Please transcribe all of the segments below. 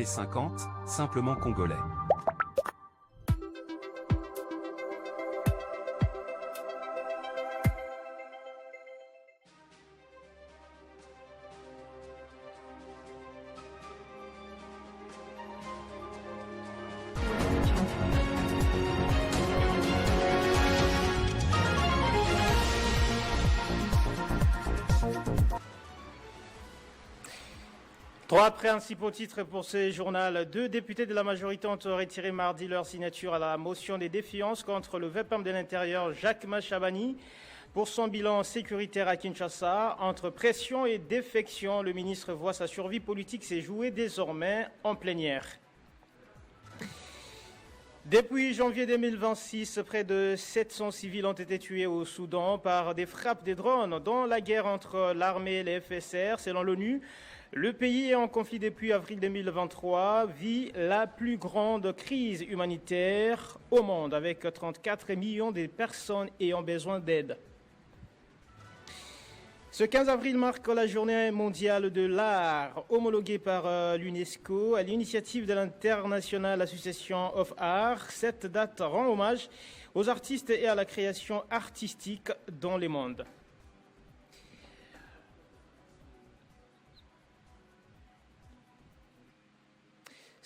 les 50, simplement congolais. Trois principaux titres pour ce journal. 2 députés de la majorité ont retiré mardi leur signature à la motion des défiances contre le VPAM de l'Intérieur Jacques Machabani pour son bilan sécuritaire à Kinshasa. Entre pression et défection, le ministre voit sa survie politique s'est jouée désormais en plénière. Depuis janvier 2026, près de 700 civils ont été tués au Soudan par des frappes des drones dans la guerre entre l'armée et les FSR. Selon l'ONU, le pays est en conflit depuis avril 2023, vit la plus grande crise humanitaire au monde avec 34 millions de personnes ayant besoin d'aide. Ce 15 avril marque la journée mondiale de l'art, homologuée par l'UNESCO à l'initiative de l'International Association of Art. Cette date rend hommage aux artistes et à la création artistique dans le monde.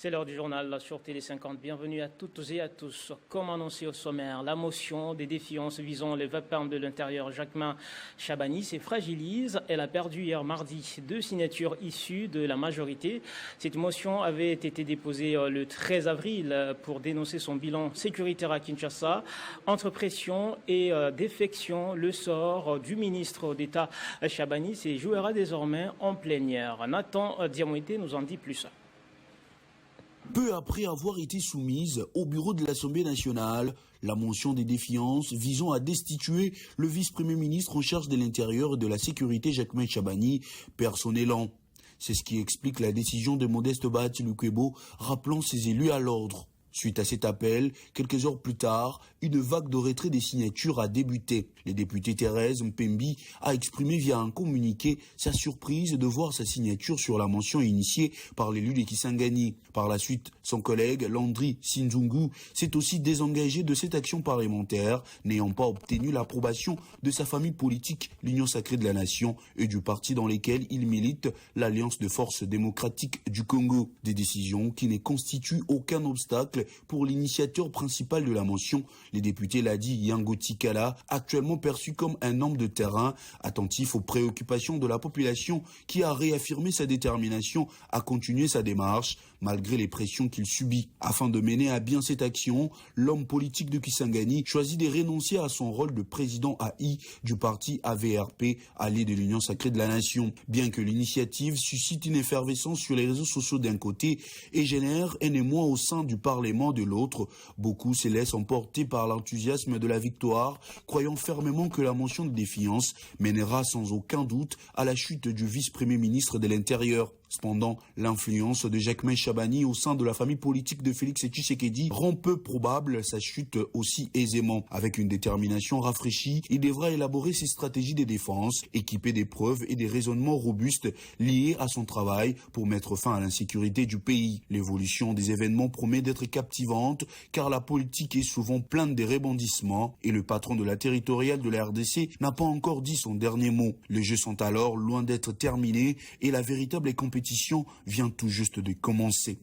C'est l'heure du journal sur Télé 50. Bienvenue à toutes et à tous. Comme annoncé au sommaire, la motion des défiances visant les VPAM de l'Intérieur Jacques Machabani se fragilise. Elle a perdu hier mardi 2 signatures issues de la majorité. Cette motion avait été déposée le 13 avril pour dénoncer son bilan sécuritaire à Kinshasa. Entre pression et défection, le sort du ministre d'État Chabani se jouera désormais en plénière. Nathan Diamoité nous en dit plus. Peu après avoir été soumise au bureau de l'Assemblée nationale, la motion des défiances visant à destituer le vice-premier ministre en charge de l'Intérieur et de la Sécurité Jacques Machabani perd son élan. C'est ce qui explique la décision de Modeste Bahati Lukwebo rappelant ses élus à l'ordre. Suite à cet appel, quelques heures plus tard, une vague de retrait des signatures a débuté. Le député Thérèse Mpembi a exprimé via un communiqué sa surprise de voir sa signature sur la mention initiée par l'élu de Kisangani. Par la suite, son collègue Landry Sinzungu s'est aussi désengagé de cette action parlementaire, n'ayant pas obtenu l'approbation de sa famille politique, l'Union sacrée de la nation, et du parti dans lequel il milite, l'Alliance de forces démocratiques du Congo. Des décisions qui ne constituent aucun obstacle pour l'initiateur principal de la mention, les députés Ladi Yango Tikala, actuellement perçu comme un homme de terrain, attentif aux préoccupations de la population, qui a réaffirmé sa détermination à continuer sa démarche, malgré les pressions qu'il subit. Afin de mener à bien cette action, l'homme politique de Kisangani choisit de renoncer à son rôle de président AI du parti AVRP, allié de l'Union sacrée de la nation. Bien que l'initiative suscite une effervescence sur les réseaux sociaux d'un côté et génère un émoi au sein du Parlement de l'autre, beaucoup se laissent emporter par l'enthousiasme de la victoire, croyant fermement que la motion de défiance mènera sans aucun doute à la chute du vice-premier ministre de l'Intérieur. Cependant, l'influence de Jacques Machabani au sein de la famille politique de Félix Tshisekedi rend peu probable sa chute aussi aisément. Avec une détermination rafraîchie, il devra élaborer ses stratégies de défense, équipées des preuves et des raisonnements robustes liés à son travail pour mettre fin à l'insécurité du pays. L'évolution des événements promet d'être captivante, car la politique est souvent pleine de rebondissements et le patron de la territoriale de la RDC n'a pas encore dit son dernier mot. Les jeux sont alors loin d'être terminés et la véritable compétition vient tout juste de commencer.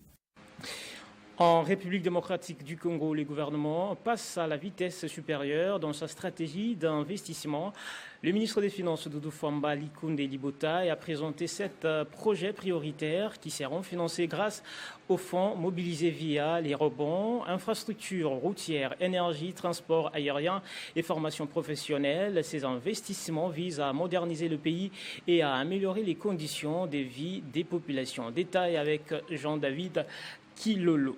En République démocratique du Congo, le gouvernement passe à la vitesse supérieure dans sa stratégie d'investissement. Le ministre des Finances, Doudou Famba Likunde Libota, a présenté 7 projets prioritaires qui seront financés grâce aux fonds mobilisés via les rebonds, infrastructures routières, énergie, transport aérien et formation professionnelle. Ces investissements visent à moderniser le pays et à améliorer les conditions de vie des populations. Détail avec Jean-David Kilolo.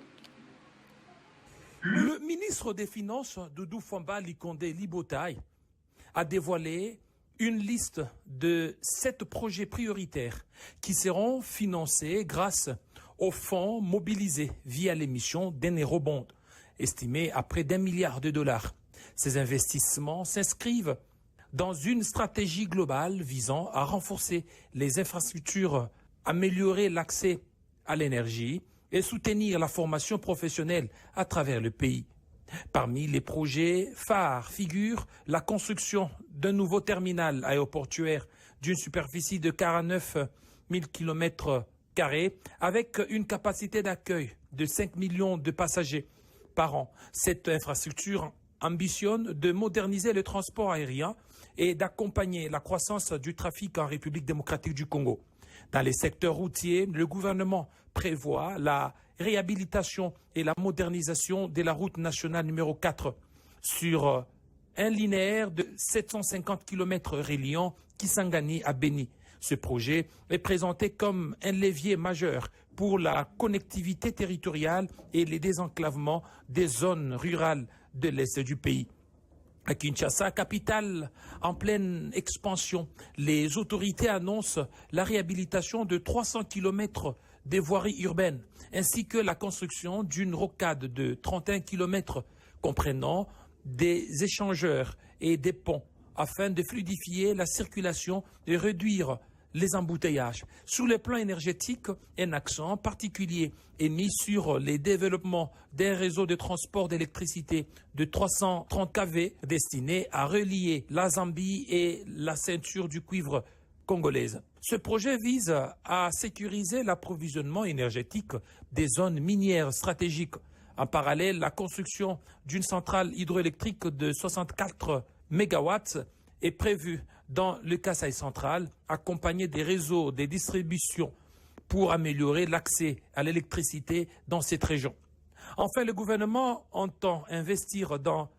Le ministre des Finances, Doudou Famba Likunde Libota, a dévoilé une liste de 7 projets prioritaires qui seront financés grâce aux fonds mobilisés via l'émission d'Enerobond, estimés à près d'1 milliard de dollars. Ces investissements s'inscrivent dans une stratégie globale visant à renforcer les infrastructures, améliorer l'accès à l'énergie et soutenir la formation professionnelle à travers le pays. Parmi les projets phares figure la construction d'un nouveau terminal aéroportuaire d'une superficie de 49 000 km² avec une capacité d'accueil de 5 millions de passagers par an. Cette infrastructure ambitionne de moderniser le transport aérien et d'accompagner la croissance du trafic en République démocratique du Congo. Dans les secteurs routiers, le gouvernement prévoit la réhabilitation et la modernisation de la route nationale numéro 4 sur un linéaire de 750 km reliant Kisangani à Beni. Ce projet est présenté comme un levier majeur pour la connectivité territoriale et le désenclavement des zones rurales de l'Est du pays. À Kinshasa, capitale en pleine expansion, les autorités annoncent la réhabilitation de 300 km des voiries urbaines, ainsi que la construction d'une rocade de 31 km comprenant des échangeurs et des ponts, afin de fluidifier la circulation et réduire les embouteillages. Sur le plan énergétique, un accent particulier est mis sur les développements d'un réseau de transport d'électricité de 330 kV destiné à relier la Zambie et la ceinture du cuivre congolaise. Ce projet vise à sécuriser l'approvisionnement énergétique des zones minières stratégiques. En parallèle, la construction d'une centrale hydroélectrique de 64 MW est prévue dans le Kasaï central, accompagné des réseaux de distribution pour améliorer l'accès à l'électricité dans cette région. Enfin, le gouvernement entend investir dans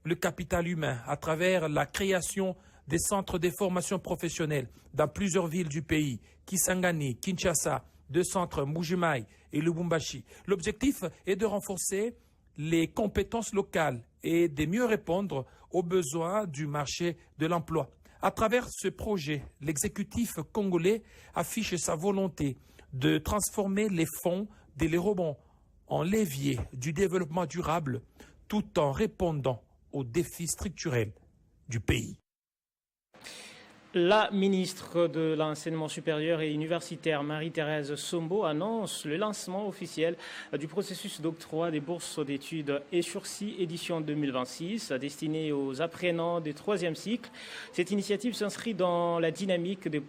le capital humain à travers la création des centres de formation professionnelle dans plusieurs villes du pays, Kisangani, Kinshasa, deux centres Mbuji-Mayi et Lubumbashi. L'objectif est de renforcer les compétences locales et de mieux répondre aux besoins du marché de l'emploi. À travers ce projet, l'exécutif congolais affiche sa volonté de transformer les fonds de l'eurobond en levier du développement durable tout en répondant aux défis structurels du pays. La ministre de l'Enseignement supérieur et universitaire, Marie-Thérèse Sombo, annonce le lancement officiel du processus d'octroi des bourses d'études et sursis édition 2026, destiné aux apprenants des troisième cycle. Cette initiative s'inscrit dans la dynamique de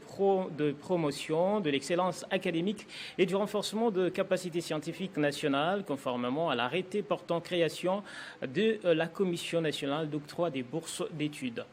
promotion de l'excellence académique et du renforcement de capacités scientifiques nationales, conformément à l'arrêté portant création de la Commission nationale d'octroi des bourses d'études.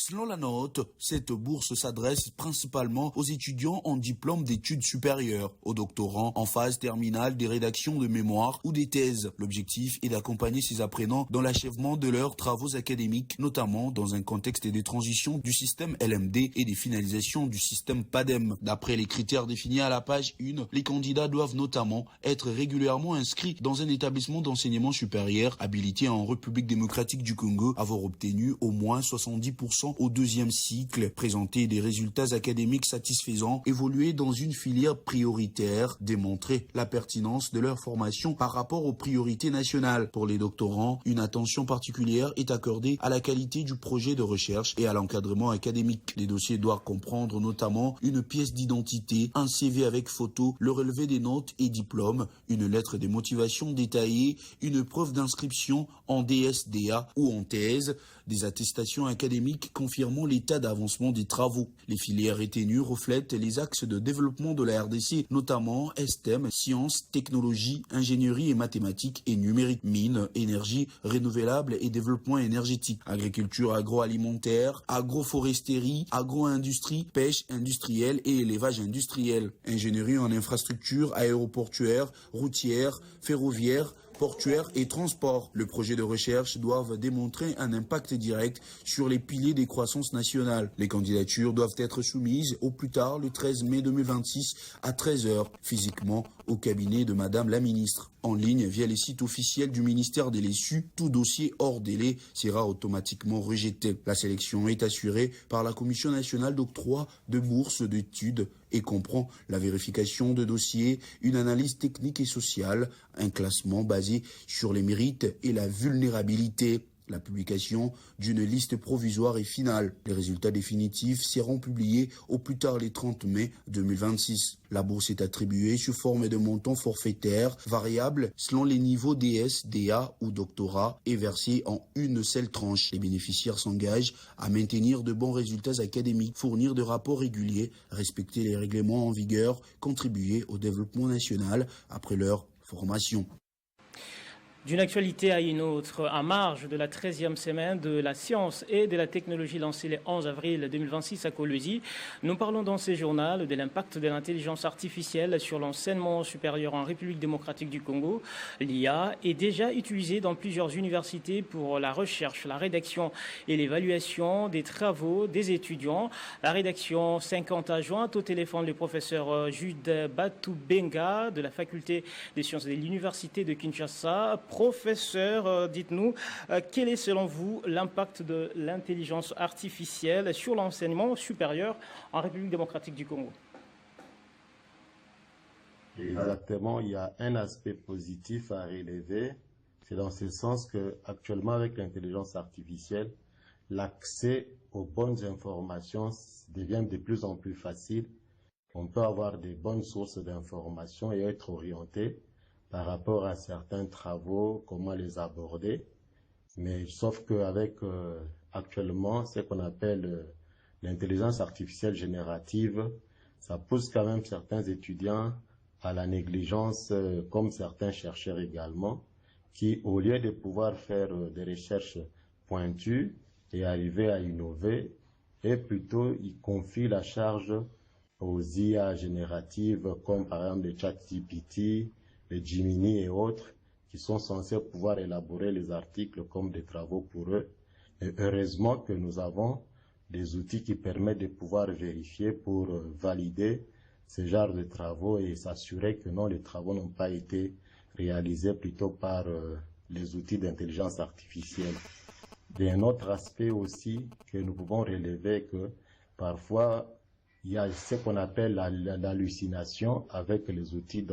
Selon la note, cette bourse s'adresse principalement aux étudiants en diplôme d'études supérieures, aux doctorants en phase terminale des rédactions de mémoires ou des thèses. L'objectif est d'accompagner ces apprenants dans l'achèvement de leurs travaux académiques, notamment dans un contexte de transition du système LMD et des finalisations du système PADEM. D'après les critères définis à la page 1, les candidats doivent notamment être régulièrement inscrits dans un établissement d'enseignement supérieur habilité en République démocratique du Congo, avoir obtenu au moins 70% au deuxième cycle, présenter des résultats académiques satisfaisants, évoluer dans une filière prioritaire, démontrer la pertinence de leur formation par rapport aux priorités nationales. Pour les doctorants, une attention particulière est accordée à la qualité du projet de recherche et à l'encadrement académique. Les dossiers doivent comprendre notamment une pièce d'identité, un CV avec photo, le relevé des notes et diplômes, une lettre de motivation détaillée, une preuve d'inscription en DSDA ou en thèse, des attestations académiques confirmant l'état d'avancement des travaux. Les filières retenues reflètent les axes de développement de la RDC, notamment STEM, sciences, technologies, ingénierie et mathématiques et numérique, mines, énergie renouvelable et développement énergétique, agriculture agroalimentaire, agroforesterie, agro-industrie, pêche industrielle et élevage industriel, ingénierie en infrastructure aéroportuaire, routière, ferroviaire, portuaire et transport. Le projet de recherche doivent démontrer un impact direct sur les piliers des croissances nationales. Les candidatures doivent être soumises au plus tard le 13 mai 2026 à 13h, physiquement au cabinet de Madame la Ministre. En ligne via les sites officiels du ministère de l'ESU, tout dossier hors délai sera automatiquement rejeté. La sélection est assurée par la Commission nationale d'octroi de bourses d'études et comprend la vérification de dossiers, une analyse technique et sociale, un classement basé sur les mérites et la vulnérabilité. la publication d'une liste provisoire et finale. Les résultats définitifs seront publiés au plus tard le 30 mai 2026. La bourse est attribuée sous forme de montant forfaitaire, variable selon les niveaux DS, DA ou doctorat et versé en une seule tranche. Les bénéficiaires s'engagent à maintenir de bons résultats académiques, fournir de rapports réguliers, respecter les règlements en vigueur, contribuer au développement national après leur formation. D'une actualité à une autre, à marge de la 13e semaine de la science et de la technologie lancée le 11 avril 2026 à Kolwezi, nous parlons dans ce journal de l'impact de l'intelligence artificielle sur l'enseignement supérieur en République démocratique du Congo. L'IA est déjà utilisée dans plusieurs universités pour la recherche, la rédaction et l'évaluation des travaux des étudiants. La rédaction 50 a joint au téléphone le professeur Jude Batubenga de la faculté des sciences de l'université de Kinshasa. Professeur, dites-nous, quel est selon vous l'impact de l'intelligence artificielle sur l'enseignement supérieur en République démocratique du Congo? Exactement, il y a un aspect positif à relever. C'est dans ce sens que actuellement avec l'intelligence artificielle, l'accès aux bonnes informations devient de plus en plus facile. On peut avoir des bonnes sources d'informations et être orienté par rapport à certains travaux, comment les aborder. Mais sauf qu'avec actuellement ce qu'on appelle l'intelligence artificielle générative, ça pousse quand même certains étudiants à la négligence, comme certains chercheurs également, qui au lieu de pouvoir faire des recherches pointues et arriver à innover, et plutôt ils confient la charge aux IA génératives comme par exemple les ChatGPT, les Gemini et autres, qui sont censés pouvoir élaborer les articles comme des travaux pour eux. Et heureusement que nous avons des outils qui permettent de pouvoir vérifier pour valider ce genre de travaux et s'assurer que non, les travaux n'ont pas été réalisés plutôt par les outils d'intelligence artificielle. D'un autre aspect aussi que nous pouvons relever que parfois il y a ce qu'on appelle l'hallucination avec les outils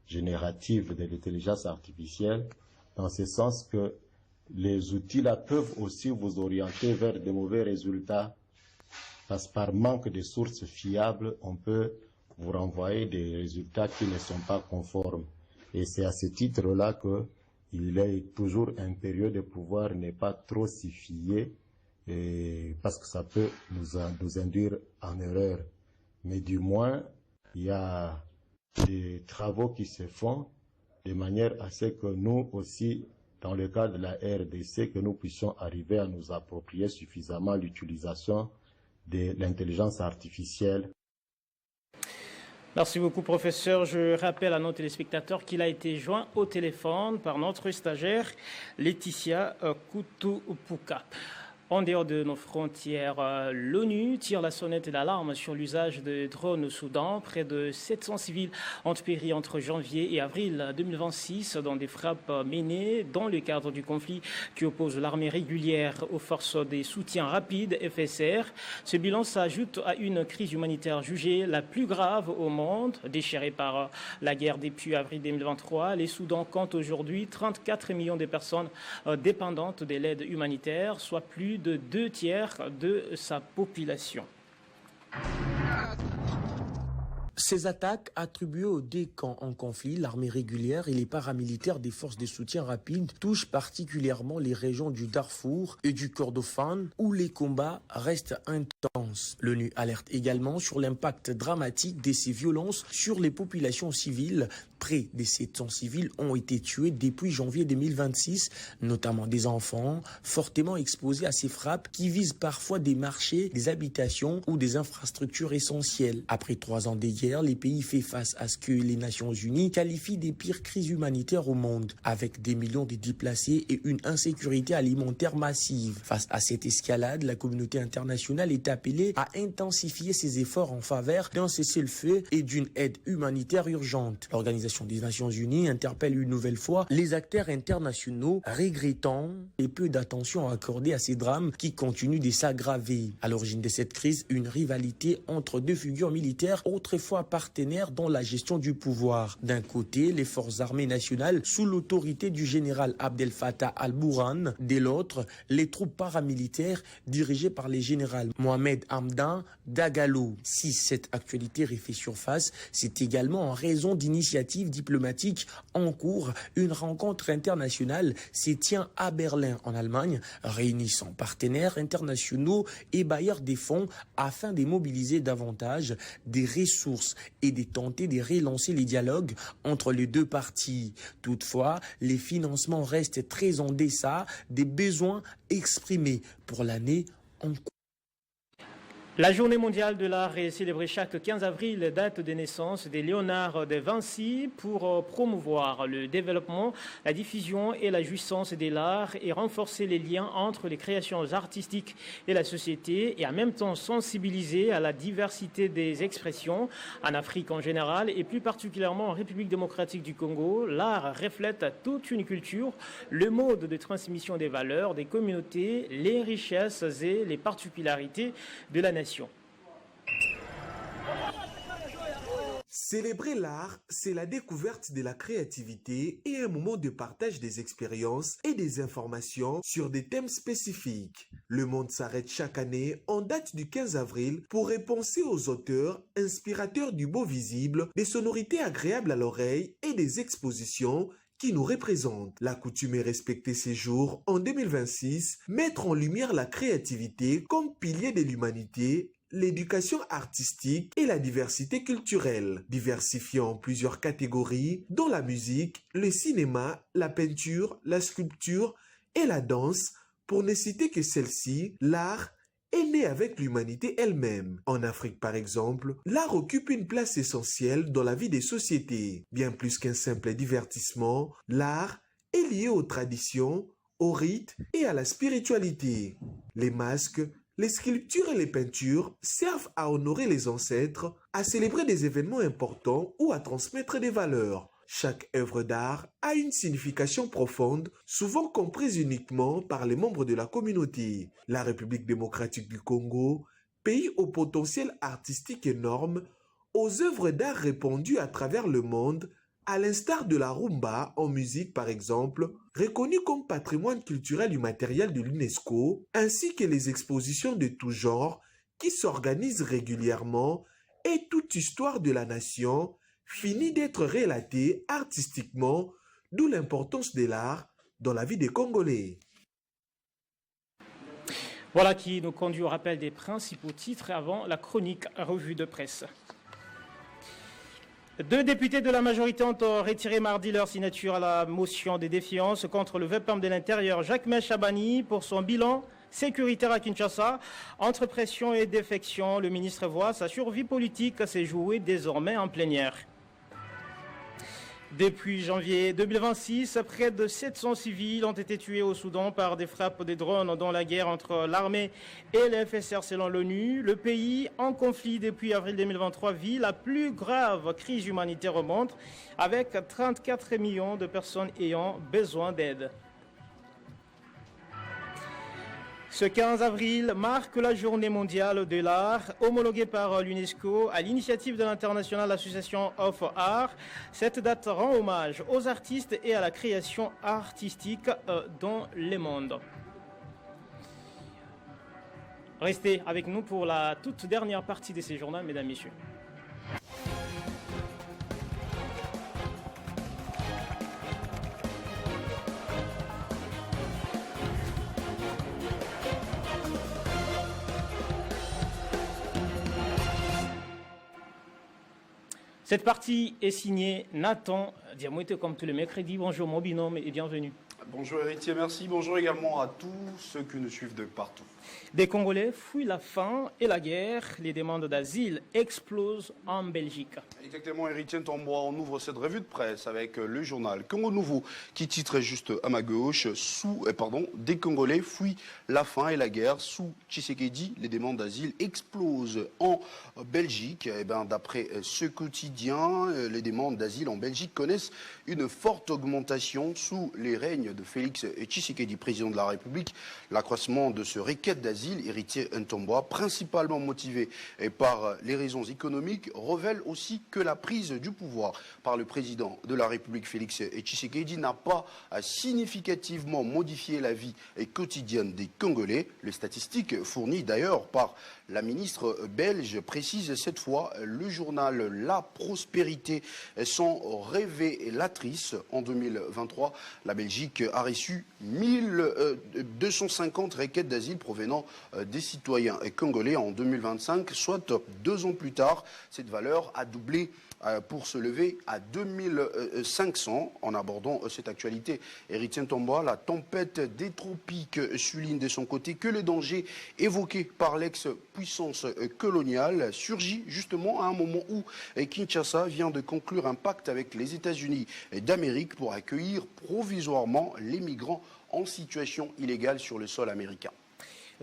générative de l'intelligence artificielle, dans ce sens que les outils-là peuvent aussi vous orienter vers de mauvais résultats, parce que par manque de sources fiables, on peut vous renvoyer des résultats qui ne sont pas conformes. Et c'est à ce titre-là qu'il est toujours impérieux de pouvoir ne pas trop s'y fier, parce que ça peut nous induire en erreur. Mais du moins, il y a des travaux qui se font de manière à ce que nous aussi, dans le cadre de la RDC, que nous puissions arriver à nous approprier suffisamment l'utilisation de l'intelligence artificielle. Merci beaucoup, professeur. Je rappelle à nos téléspectateurs qu'il a été joint au téléphone par notre stagiaire Laetitia Kutupuka. En dehors de nos frontières, l'ONU tire la sonnette d'alarme sur l'usage de drones au Soudan. Près de 700 civils ont péri entre janvier et avril 2026 dans des frappes menées dans le cadre du conflit qui oppose l'armée régulière aux forces des soutiens rapides FSR. Ce bilan s'ajoute à une crise humanitaire jugée la plus grave au monde, déchirée par la guerre depuis avril 2023. Les Soudans comptent aujourd'hui 34 millions de personnes dépendantes de l'aide humanitaire, soit plus de 2/3 de sa population. Ces attaques attribuées aux deux camps en conflit, l'armée régulière et les paramilitaires des forces de soutien rapide, touchent particulièrement les régions du Darfour et du Kordofan, où les combats restent intenses. L'ONU alerte également sur l'impact dramatique de ces violences sur les populations civiles. Près de 700 civils ont été tués depuis janvier 2026, notamment des enfants, fortement exposés à ces frappes qui visent parfois des marchés, des habitations ou des infrastructures essentielles. Après 3 ans de guerre, les pays font face à ce que les Nations Unies qualifient des pires crises humanitaires au monde, avec des millions de déplacés et une insécurité alimentaire massive. Face à cette escalade, la communauté internationale est appelée à intensifier ses efforts en faveur d'un cessez-le-feu et d'une aide humanitaire urgente. L'Organisation des Nations Unies interpelle une nouvelle fois les acteurs internationaux, regrettant les peu d'attention accordée à ces drames qui continuent de s'aggraver. À l'origine de cette crise, une rivalité entre deux figures militaires autrefois soit partenaire dans la gestion du pouvoir. D'un côté, les forces armées nationales sous l'autorité du général Abdel Fattah al-Burhan, de l'autre, les troupes paramilitaires dirigées par les généraux Mohamed Hamdan Dagalo. Si cette actualité refait surface, c'est également en raison d'initiatives diplomatiques en cours. Une rencontre internationale se tient à Berlin, en Allemagne, réunissant partenaires internationaux et bailleurs des fonds afin de mobiliser davantage des ressources et de tenter de relancer les dialogues entre les deux parties. Toutefois, les financements restent très en deçà des besoins exprimés pour l'année en cours. La journée mondiale de l'art est célébrée chaque 15 avril, date de naissance de Léonard de Vinci, pour promouvoir le développement, la diffusion et la jouissance de l'art et renforcer les liens entre les créations artistiques et la société et en même temps sensibiliser à la diversité des expressions en Afrique en général et plus particulièrement en République démocratique du Congo. L'art reflète toute une culture, le mode de transmission des valeurs, des communautés, les richesses et les particularités de la nation. Célébrer l'art, c'est la découverte de la créativité et un moment de partage des expériences et des informations sur des thèmes spécifiques. Le monde s'arrête chaque année en date du 15 avril pour repenser aux auteurs, inspirateurs du beau visible, des sonorités agréables à l'oreille et des expositions qui nous représentent. La coutume est respecter ces jours en 2026, mettre en lumière la créativité comme pilier de l'humanité, l'éducation artistique et la diversité culturelle, diversifiant en plusieurs catégories, dont la musique, le cinéma, la peinture, la sculpture et la danse, pour ne citer que celle-ci. L'art est né avec l'humanité elle-même. En Afrique, par exemple, l'art occupe une place essentielle dans la vie des sociétés. Bien plus qu'un simple divertissement, l'art est lié aux traditions, aux rites et à la spiritualité. Les masques, les sculptures et les peintures servent à honorer les ancêtres, à célébrer des événements importants ou à transmettre des valeurs. Chaque œuvre d'art a une signification profonde, souvent comprise uniquement par les membres de la communauté. La République démocratique du Congo, pays au potentiel artistique énorme, aux œuvres d'art répandues à travers le monde, à l'instar de la rumba en musique par exemple, reconnue comme patrimoine culturel immatériel de l'UNESCO, ainsi que les expositions de tout genre qui s'organisent régulièrement et toute histoire de la nation finit d'être relatée artistiquement, d'où l'importance de l'art dans la vie des Congolais. Voilà qui nous conduit au rappel des principaux titres avant la chronique revue de presse. 2 députés de la majorité ont retiré mardi leur signature à la motion de défiance contre le VPAM de l'Intérieur Jacques Chabani pour son bilan sécuritaire à Kinshasa. Entre pression et défection, le ministre voit sa survie politique se jouer désormais en plénière. Depuis janvier 2026, près de 700 civils ont été tués au Soudan par des frappes de drones dans la guerre entre l'armée et le FSR selon l'ONU. Le pays en conflit depuis avril 2023 vit la plus grave crise humanitaire au monde, avec 34 millions de personnes ayant besoin d'aide. Ce 15 avril marque la journée mondiale de l'art, homologuée par l'UNESCO à l'initiative de l'International Association of Art. Cette date rend hommage aux artistes et à la création artistique dans le monde. Restez avec nous pour la toute dernière partie de ces journaux, mesdames et messieurs. Cette partie est signée Nathan Diamouete comme tous les mercredis. Bonjour mon binôme et bienvenue. Bonjour héritier, merci. Bonjour également à tous ceux qui nous suivent de partout. Des Congolais fuient la faim et la guerre. Les demandes d'asile explosent en Belgique. Exactement, héritier Tombois, on ouvre cette revue de presse avec le journal Congo Nouveau qui titre juste à ma gauche des Congolais fuient la faim et la guerre. Sous Tshisekedi, les demandes d'asile explosent en Belgique. D'après ce quotidien, les demandes d'asile en Belgique connaissent une forte augmentation sous les règnes de Félix Tshisekedi, président de la République. L'accroissement de ce requête d'asile, héritier Ntombwa, principalement motivé par les raisons économiques, révèle aussi que la prise du pouvoir par le président de la République, Félix Tshisekedi, n'a pas significativement modifié la vie quotidienne des Congolais. Les statistiques fournies d'ailleurs par la ministre belge précisent cette fois le journal La Prospérité sont révélatrices. En 2023, la Belgique a reçu 1250 requêtes d'asile provenant des citoyens congolais en 2025, soit 2 ans plus tard. Cette valeur a doublé pour se lever à 2500. En abordant cette actualité, Héritier Ntombwa, la tempête des tropiques, souligne de son côté que le danger évoqué par l'ex-puissance coloniale surgit justement à un moment où Kinshasa vient de conclure un pacte avec les États-Unis d'Amérique pour accueillir provisoirement les migrants en situation illégale sur le sol américain.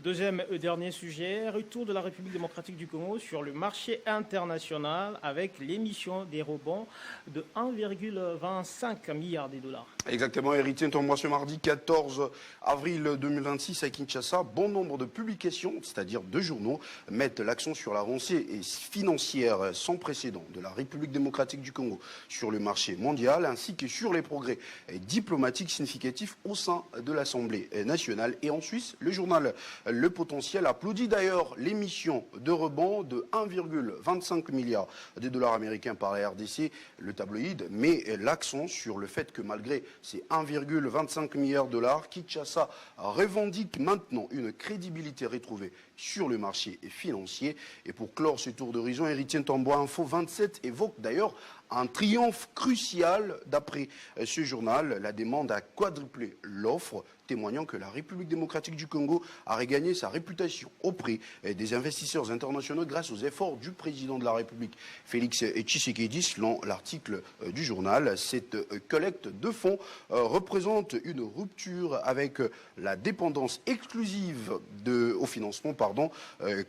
Deuxième et dernier sujet, retour de la République démocratique du Congo sur le marché international avec l'émission des rebonds de 1,25 milliard de dollars. Exactement, Héritier Ntombwa, ce mardi 14 avril 2026 à Kinshasa, bon nombre de publications, c'est-à-dire de journaux, mettent l'accent sur l'avancée financière sans précédent de la République démocratique du Congo sur le marché mondial, ainsi que sur les progrès diplomatiques significatifs au sein de l'Assemblée nationale. Et en Suisse, le journal Le Potentiel applaudit d'ailleurs l'émission de rebond de 1,25 milliard de dollars américains par la RDC. Le tabloïd met l'accent sur le fait que malgré ces 1,25 milliard de dollars, Kinshasa revendique maintenant une crédibilité retrouvée sur le marché financier. Et pour clore ce tour d'horizon, Héritier Ntombwa Info 27 évoque d'ailleurs un triomphe crucial d'après ce journal. La demande a quadruplé l'offre, témoignant que la République démocratique du Congo a regagné sa réputation auprès des investisseurs internationaux grâce aux efforts du président de la République, Félix Tshisekedi. Selon l'article du journal, cette collecte de fonds représente une rupture avec la dépendance exclusive au financement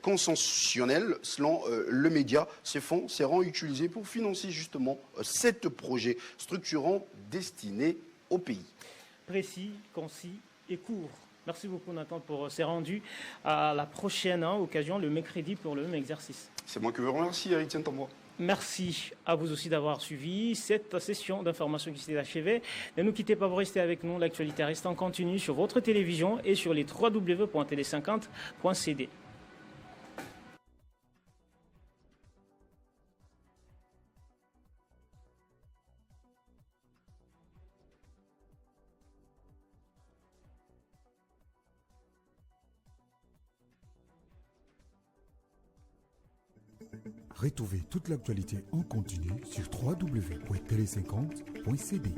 consensuel. Selon le média, ces fonds seront utilisés pour financer justement 7 projets structurants destinés au pays. Précis, concis et court. Merci beaucoup Nathan pour ces rendus. À la prochaine occasion, le mercredi pour le même exercice. C'est moi qui vous remercie, Héritier Ntombwa. Merci à vous aussi d'avoir suivi cette session d'information qui s'est achevée. Ne nous quittez pas, vous restez avec nous. L'actualité reste en continu sur votre télévision et sur les www.tele50.cd. Retrouvez toute l'actualité en continu sur www.tele50.cd.